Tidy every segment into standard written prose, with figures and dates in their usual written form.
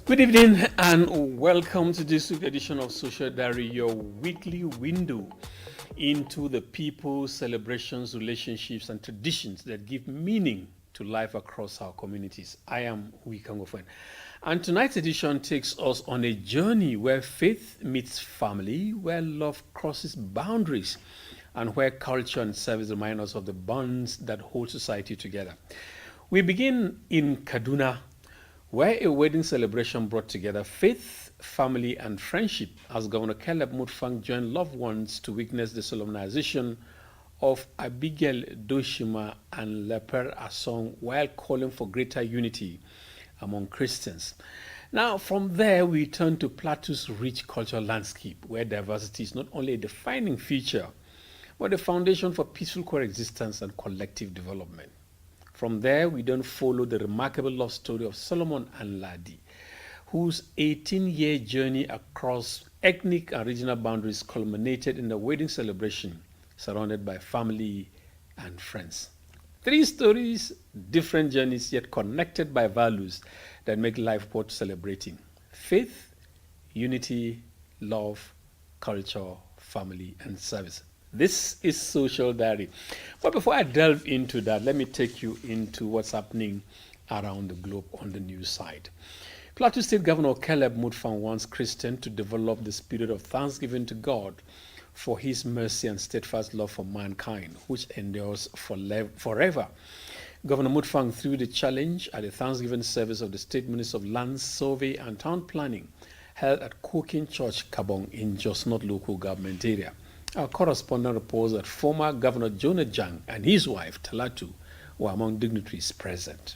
Good evening and welcome to this week's edition of Social Diary, your weekly window into the people, celebrations, relationships, and traditions that give meaning to life across our communities. I am Wikangofen. And tonight's edition takes us on a journey where faith meets family, where love crosses boundaries, and where culture and service remind us of the bonds that hold society together. We begin in Kaduna, where a wedding celebration brought together faith, family, and friendship as Governor Caleb Mutfwang joined loved ones to witness the solemnization of Abigail Doshima and Leper Asong while calling for greater unity among Christians. Now, from there, we turn to Plateau's rich cultural landscape, where diversity is not only a defining feature, but a foundation for peaceful coexistence and collective development. From there, we then follow the remarkable love story of Solomon and Ladi, whose 18-year journey across ethnic and regional boundaries culminated in a wedding celebration surrounded by family and friends. 3 stories, different journeys, yet connected by values that make life worth celebrating: faith, unity, love, culture, family, and service. This is Social Diary. But before I delve into that, let me take you into what's happening around the globe on the news side. Plateau State Governor Caleb Mutfwang wants Christians to develop the spirit of thanksgiving to God for his mercy and steadfast love for mankind, which endures forever. Governor Mutfwang threw the challenge at the Thanksgiving service of the State Minister of Land Survey and Town Planning held at Kokin Church, Kabong, in Jos North local government area. Our correspondent reports that former Governor Jonah Jang and his wife Talatu were among dignitaries present.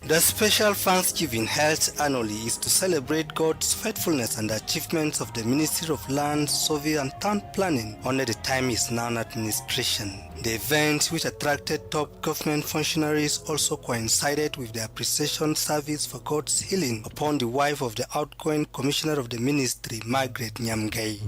The special Thanksgiving held annually is to celebrate God's faithfulness and achievements of the Ministry of Land, Survey and Town Planning under the time is now administration. The event, which attracted top government functionaries, also coincided with the appreciation service for God's healing upon the wife of the outgoing commissioner of the ministry, Margaret Nyamgai.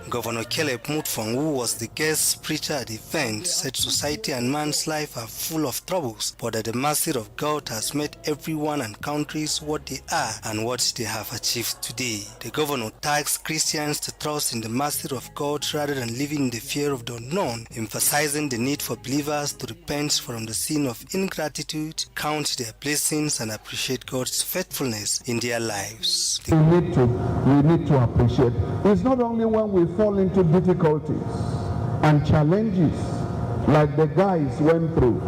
Governor Caleb Mutfwang, who was the guest preacher at the event, said society and man's life are full of troubles, but that the mercy of God has made everyone and countries what they are and what they have achieved today. The governor tasked Christians to trust in the mercy of God rather than living in the fear of the unknown, emphasizing the need for believers to repent from the sin of ingratitude, count their blessings, and appreciate God's faithfulness in their lives. We need to appreciate. It's not only when we fall into difficulties and challenges like the guys went through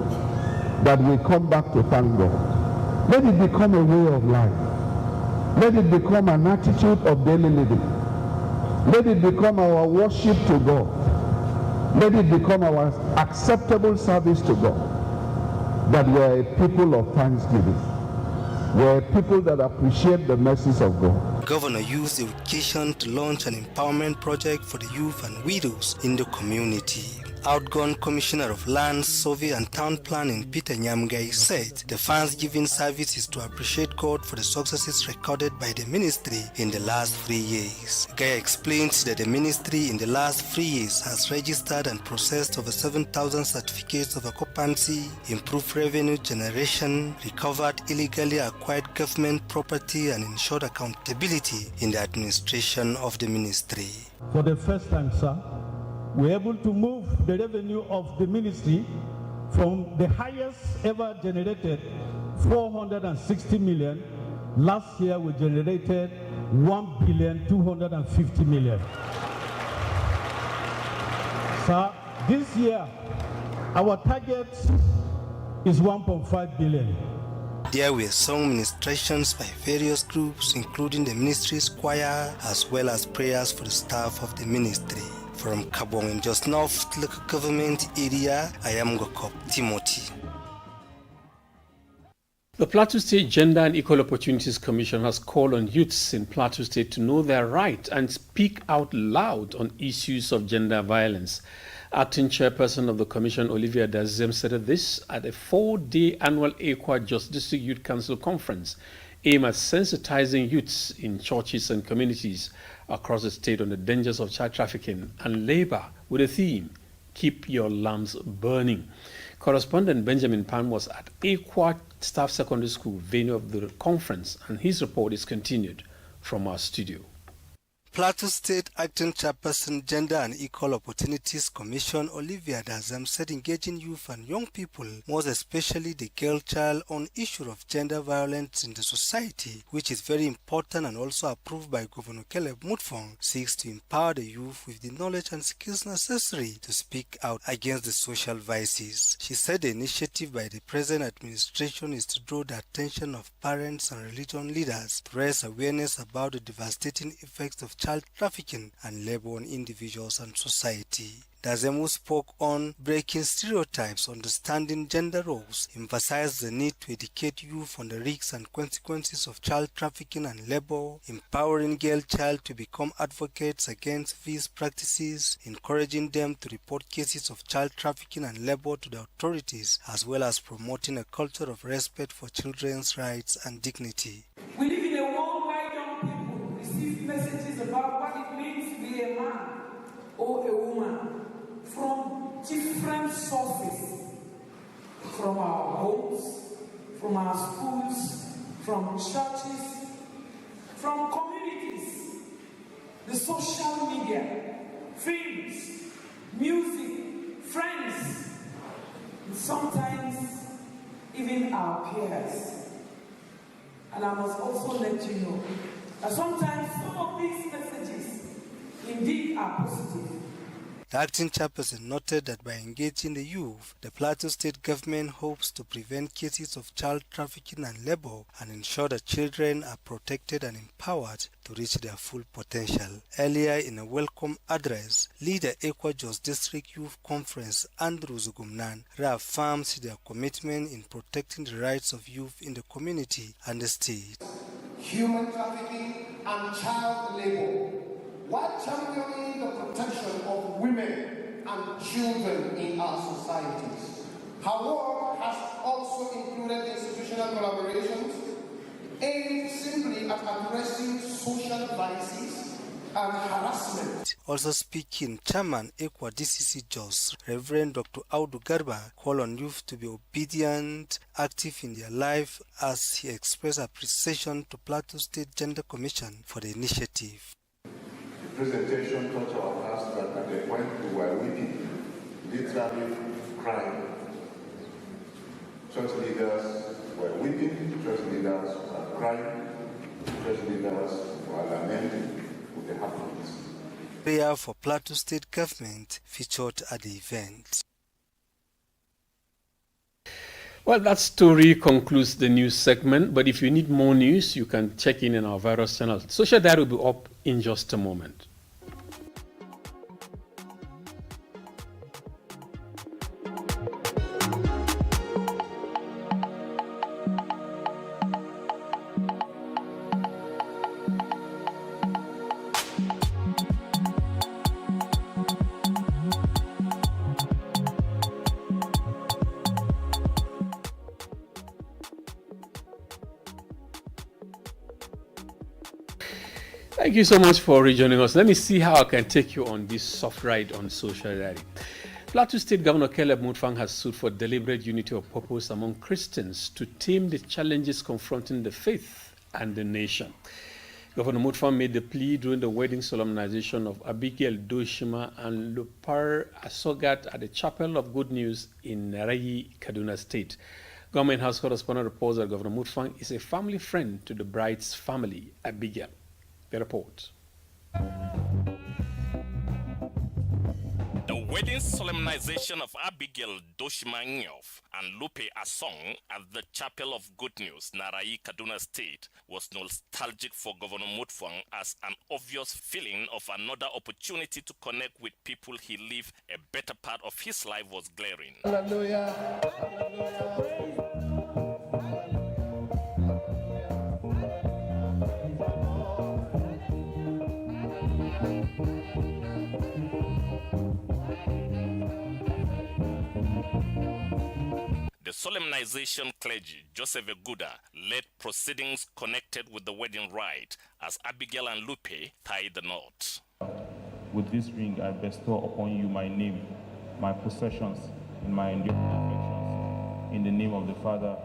that we come back to thank God. Let it become a way of life. Let it become an attitude of daily living. Let it become our worship to God. Let it become our acceptable service to God. That we are a people of thanksgiving. We are a people that appreciate the mercies of God. The governor used the occasion to launch an empowerment project for the youth and widows in the community. Outgone Commissioner of Lands, Survey and Town Planning Peter Nyamgai said the Thanksgiving service is to appreciate God for the successes recorded by the ministry in the last 3 years. Gaya explains that the ministry in the last 3 years has registered and processed over 7,000 certificates of occupancy, improved revenue generation, recovered illegally acquired government property and ensured accountability in the administration of the ministry. For the first time, sir, we're able to move the revenue of the ministry from the highest ever generated, 460 million. Last year we generated 1,250,000,000. Sir, this year our target is 1.5 billion. There were song ministrations by various groups, including the ministry's choir, as well as prayers for the staff of the ministry. From Kabong in just North local government area, I am Gokop Timothy. The Plateau State Gender and Equal Opportunities Commission has called on youths in Plateau State to know their rights and speak out loud on issues of gender violence. Acting Chairperson of the Commission, Olivia Dazem, said this at a 4-day annual Ekwa Jos District Youth Council Conference aimed at sensitizing youths in churches and communities across the state on the dangers of child trafficking and labor with the theme, Keep Your Lamps Burning. Correspondent Benjamin Pan was at Ekwa Staff Secondary School, venue of the conference, and his report is continued from our studio. Plateau State Acting Chairperson Gender and Equal Opportunities Commission Olivia Dazam said engaging youth and young people, most especially the girl child, on issue of gender violence in the society, which is very important and also approved by Governor Caleb Mutfong, seeks to empower the youth with the knowledge and skills necessary to speak out against the social vices. She said the initiative by the present administration is to draw the attention of parents and religion leaders to raise awareness about the devastating effects of child trafficking and labor on individuals and society. Dazemu spoke on breaking stereotypes, understanding gender roles, emphasized the need to educate youth on the risks and consequences of child trafficking and labor, empowering girl child to become advocates against these practices, encouraging them to report cases of child trafficking and labor to the authorities, as well as promoting a culture of respect for children's rights and dignity. We live in a world where young people receive messages about what it means to be a man or a woman from different sources, from our homes, from our schools, from churches, from communities, the social media, films, music, friends, and sometimes even our peers. And I must also let you know that sometimes some of these messages indeed are positive. The acting chairperson noted that by engaging the youth, the Plateau State government hopes to prevent cases of child trafficking and labor and ensure that children are protected and empowered to reach their full potential. Earlier in a welcome address, leader Ekwa Jos District Youth Conference Andrew Zugumnan reaffirms their commitment in protecting the rights of youth in the community and the state. Human trafficking and child labor, while championing the protection of women and children in our societies. Her work has also included institutional collaborations aimed simply at addressing social vices and harassment. Also speaking, Chairman Ekwa DCC Jos, Reverend Dr. Audu Garba, called on youth to be obedient, active in their life, as he expressed appreciation to Plateau State Gender Commission for the initiative. The presentation touched our hearts that at the point we were weeping, literally crying. Church leaders were weeping, church leaders were crying, church leaders were lamenting with the happenings. Prayer for Plateau State government featured at the event. Well, that story concludes the news segment, but if you need more news, you can check in our various channels. Social Diary will be up in just a moment. Thank you so much for rejoining us. Let me see how I can take you on this soft ride on social diary. Plateau State Governor Caleb Mutfwang has sued for deliberate unity of purpose among Christians to tame the challenges confronting the faith and the nation. Governor Mutfwang made the plea during the wedding solemnization of Abigail Doshima and Lupar Asogat at the Chapel of Good News in Narayi, Kaduna State. Government House correspondent reports that Governor Mutfwang is a family friend to the bride's family, Abigail. The report. The wedding solemnization of Abigail Doshima Nyof and Lupe Asong at the Chapel of Good News, Narayi, Kaduna State, was nostalgic for Governor Mutfwang as an obvious feeling of another opportunity to connect with people he lived a better part of his life was glaring. Hallelujah. Hallelujah. The solemnization clergy, Joseph Eguda, led proceedings connected with the wedding rite as Abigail and Lupe tied the knot. With this ring I bestow upon you my name, my possessions, and my enduring affections, in the name of the Father,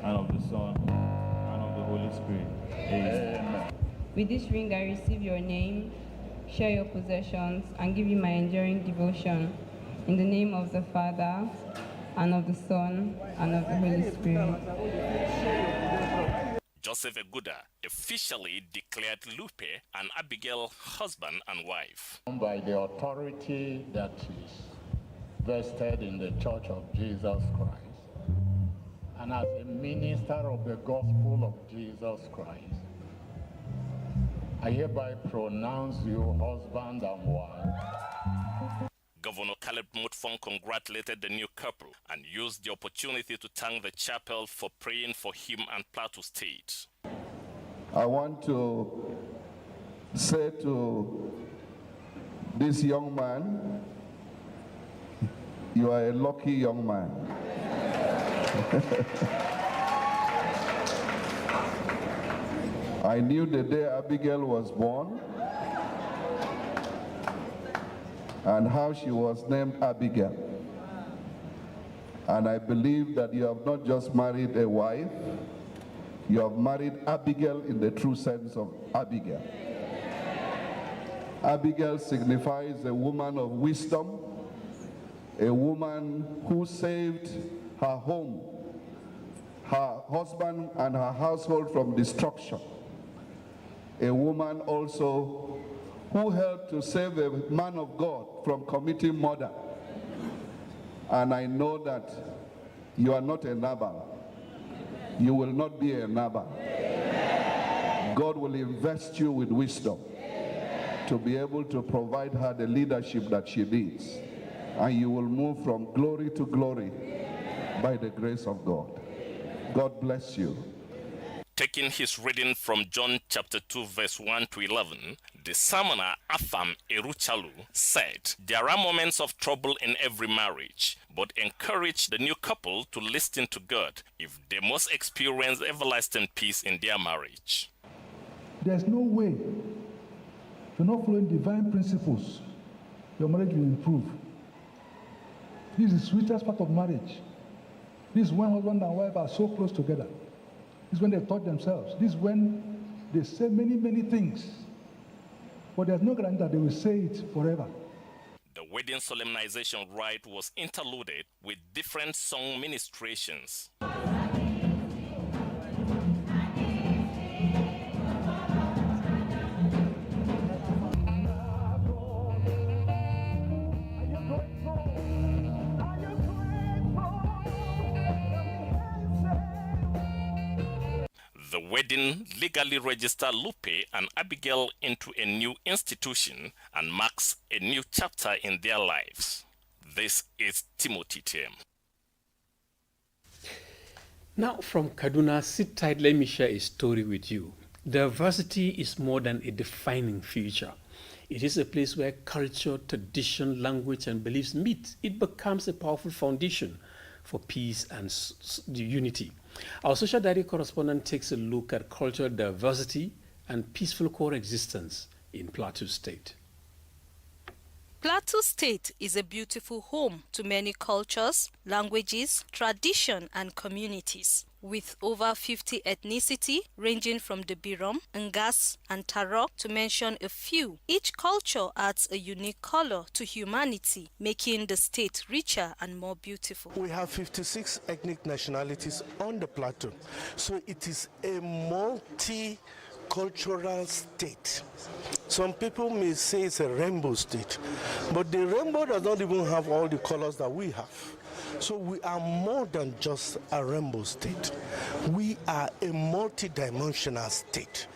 and of the Son, and of the Holy Spirit. Amen. With this ring I receive your name, share your possessions, and give you my enduring devotion, in the name of the Father, and of the Son, and of the Holy Spirit. Joseph Eguda officially declared Lupe and Abigail husband and wife. By the authority that is vested in the Church of Jesus Christ, and as a minister of the gospel of Jesus Christ, I hereby pronounce you husband and wife. Governor Caleb Mutfwang congratulated the new couple and used the opportunity to thank the chapel for praying for him and Plateau State. I want to say to this young man, you are a lucky young man. I knew the day Abigail was born and how she was named Abigail. And I believe that you have not just married a wife, you have married Abigail in the true sense of Abigail. Abigail signifies a woman of wisdom, a woman who saved her home, her husband and her household from destruction. A woman also who helped to save a man of God from committing murder. And I know that you are not a Nabal. You will not be a Nabal. God will invest you with wisdom to be able to provide her the leadership that she needs. And you will move from glory to glory by the grace of God. God bless you. Taking his reading from John chapter 2 verse 1 to 11, the Samana Afam Eruchalu said, "There are moments of trouble in every marriage, but encourage the new couple to listen to God if they must experience everlasting peace in their marriage." There's no way, if you're not following divine principles, your marriage will improve. This is the sweetest part of marriage. This is when husband and wife are so close together. This is when they touch themselves. This is when they say many, many things. But there's no guarantee that they will say it forever. The wedding solemnization rite was interluded with different song ministrations. The wedding legally registered Lupe and Abigail into a new institution and marks a new chapter in their lives. This is Timothy Tim. Now from Kaduna, sit tight, let me share a story with you. Diversity is more than a defining feature. It is a place where culture, tradition, language, and beliefs meet. It becomes a powerful foundation for peace and unity. Our social diary correspondent takes a look at cultural diversity and peaceful coexistence in Plateau State. Plateau State is a beautiful home to many cultures, languages, tradition, and communities. With over 50 ethnicity ranging from the Birom, Ngas, and Tarok to mention a few, each culture adds a unique color to humanity, making the state richer and more beautiful. We have 56 ethnic nationalities on the plateau, so it is a multi-cultural state. Some people may say it's a rainbow state, but the rainbow does not even have all the colors that we have. So we are more than just a rainbow state. We are a multi-dimensional state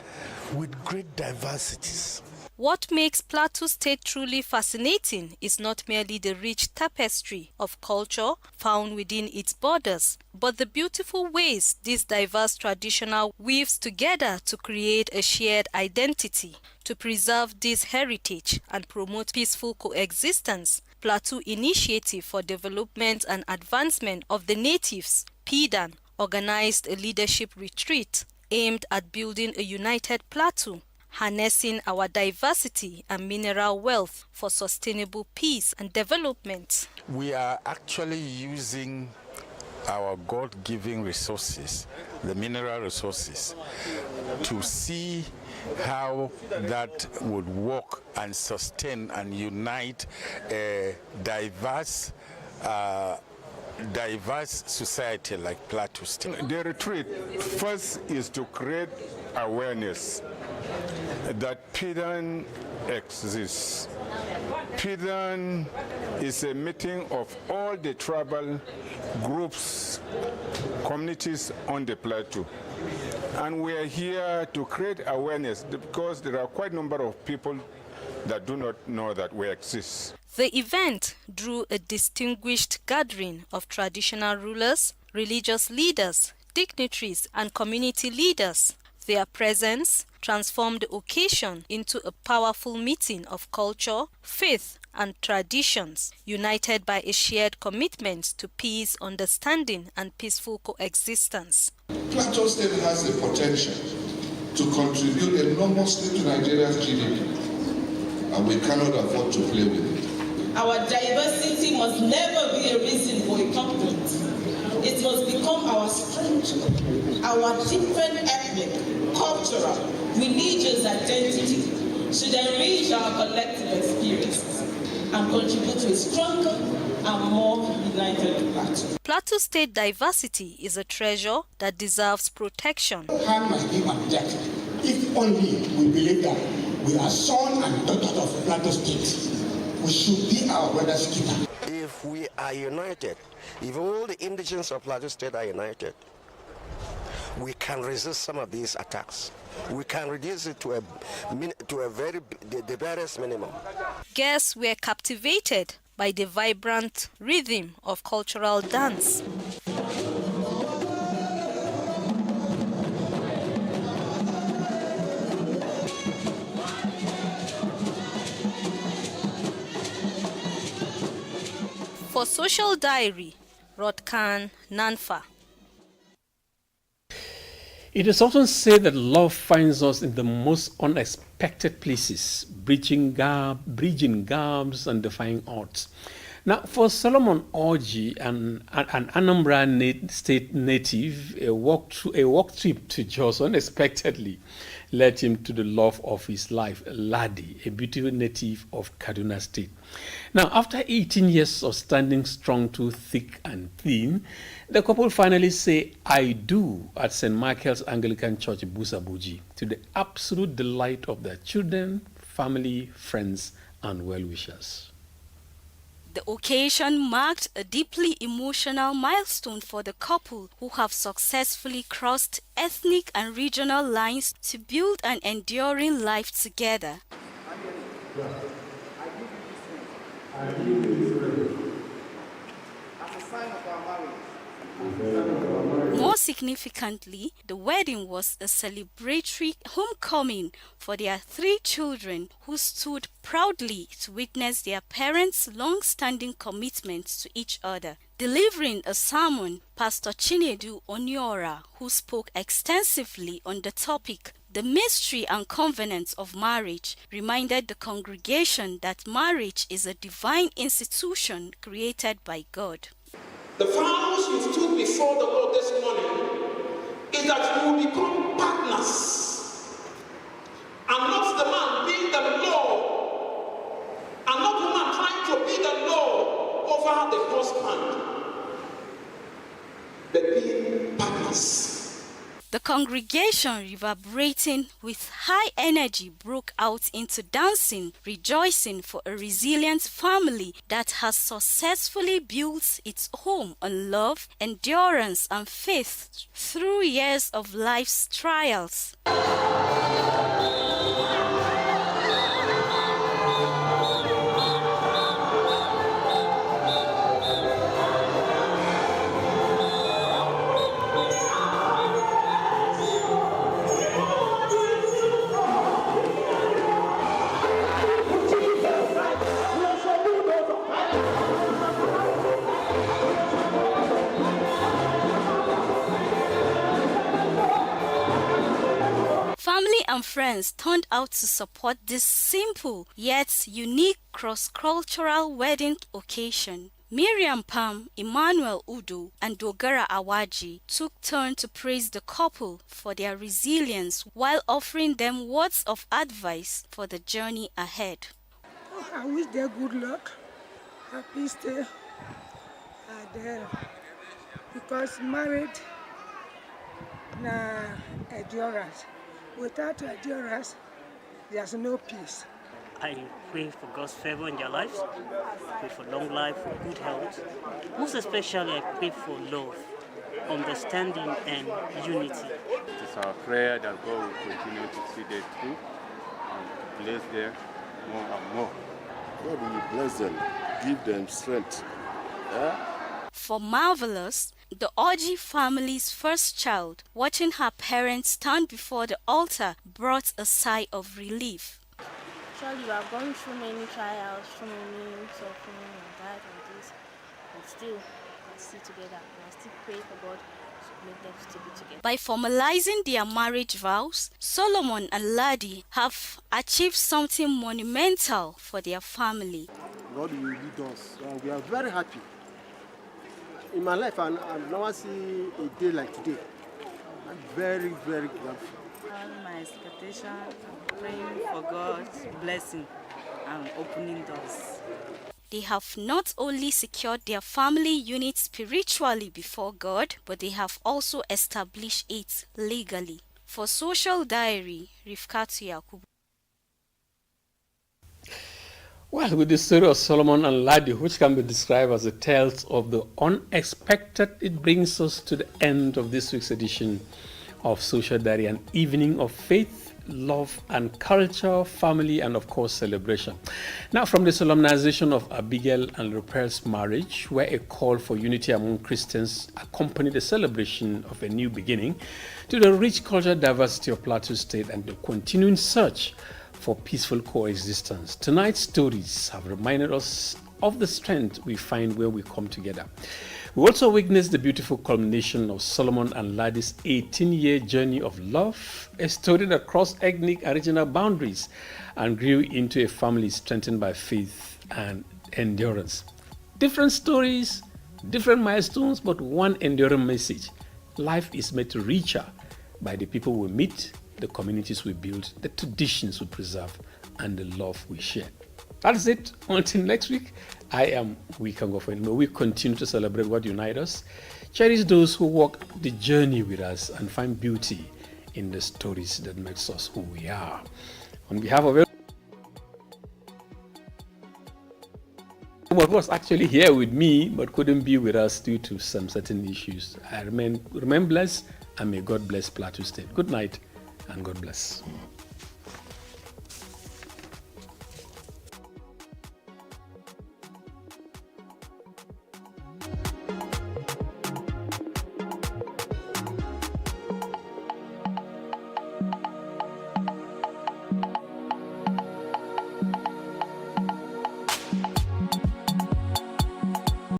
with great diversities. What makes Plateau State truly fascinating is not merely the rich tapestry of culture found within its borders, but the beautiful ways this diverse traditional weaves together to create a shared identity. To preserve this heritage and promote peaceful coexistence, Plateau Initiative for Development and Advancement of the Natives, PDAN, organized a leadership retreat aimed at building a united plateau, harnessing our diversity and mineral wealth for sustainable peace and development. We are actually using our God-given resources, the mineral resources, to see how that would work and sustain and unite a diverse society like Plateau State. The retreat first is to create awareness that PDAN exists. PDAN is a meeting of all the tribal groups, communities on the plateau. And we are here to create awareness because there are quite a number of people that do not know that we exist. The event drew a distinguished gathering of traditional rulers, religious leaders, dignitaries, and community leaders. Their presence transformed the occasion into a powerful meeting of culture, faith, and traditions, united by a shared commitment to peace, understanding, and peaceful coexistence. Plateau State has the potential to contribute enormously to Nigeria's GDP, and we cannot afford to play with it. Our diversity must never be a reason for a conflict. It must become our strength. Our different ethnic, cultural, religious identity should enrich our collective experiences and contribute to a stronger and more united Plateau. Plateau State diversity is a treasure that deserves protection. Hand must be on deck if only we believe that we are son and daughter of Plateau State. We should be our brother's keeper. If we are united, if all the indigents of Plateau State are united, we can resist some of these attacks. We can reduce it to the barest minimum. Guests were captivated by the vibrant rhythm of cultural dance. For Social Diary, Rodkan Nanfa. It is often said that love finds us in the most unexpected places, bridging gaps and defying odds. Now, for Solomon Orji, an Anambra State native, a walk trip to Jos unexpectedly led him to the love of his life, Ladi, a beautiful native of Kaduna State. Now, after 18 years of standing strong through thick and thin, the couple finally say, I do, at St. Michael's Anglican Church, Busabuji, to the absolute delight of their children, family, friends, and well-wishers. The occasion marked a deeply emotional milestone for the couple who have successfully crossed ethnic and regional lines to build an enduring life together. More significantly, the wedding was a celebratory homecoming for their 3 children who stood proudly to witness their parents' long-standing commitment to each other. Delivering a sermon, Pastor Chinedu Oniora, who spoke extensively on the topic, The mystery and covenant of marriage reminded the congregation that marriage is a divine institution created by God. The vows you stood before the Lord this morning is that you will become partners, and not the man being the Lord, and not woman trying to be the Lord over the husband, but being partners. The congregation, reverberating with high energy, broke out into dancing, rejoicing for a resilient family that has successfully built its home on love, endurance, and faith through years of life's trials. Family and friends turned out to support this simple yet unique cross-cultural wedding occasion. Miriam Pam, Emmanuel Udo, and Dogara Awaji took turn to praise the couple for their resilience while offering them words of advice for the journey ahead. I wish them good luck, happy stay, because married na endurance. Without endurance, there's no peace. I pray for God's favor in their lives, pray for long life, for good health. Most especially, I pray for love, understanding, and unity. It is our prayer that God will continue to see them through and bless them more and more. God will bless them, give them strength. For Marvelous, the Orji family's first child, watching her parents stand before the altar brought a sigh of relief. Actually, we have gone through many trials, through many suffering and that and this, but still, we're still together. And I still pray for God to make them still be together. By formalizing their marriage vows, Solomon and Ladi have achieved something monumental for their family. God will lead us. We are very happy. In my life, I've never seen a day like today. I'm very, very grateful. All my expectations, I'm praying for God's blessing and opening doors. They have not only secured their family unit spiritually before God, but they have also established it legally. For Social Diary, Rifkatu Yakubu. Well, with the story of Solomon and Ladi, which can be described as the tales of the unexpected, it brings us to the end of this week's edition of Social Diary, an evening of faith, love and culture, family, and of course celebration. Now, from the solemnization of Abigail and Rupert's marriage, where a call for unity among Christians accompanied the celebration of a new beginning, to the rich cultural diversity of Plateau State and the continuing search for peaceful coexistence. Tonight's stories have reminded us of the strength we find where we come together. We also witnessed the beautiful culmination of Solomon and Ladi's 18-year journey of love, a story that crossed ethnic and regional boundaries and grew into a family strengthened by faith and endurance. Different stories, different milestones, but one enduring message. Life is made to richer by the people we meet, the communities we build, the traditions we preserve, and the love we share. That's it. Until next week, I am Wikango. May we continue to celebrate what unites us, cherish those who walk the journey with us, and find beauty in the stories that makes us who we are. On behalf of everyone who was actually here with me but couldn't be with us due to some certain issues, I remain blessed, and may God bless Plateau State. Good night and God bless.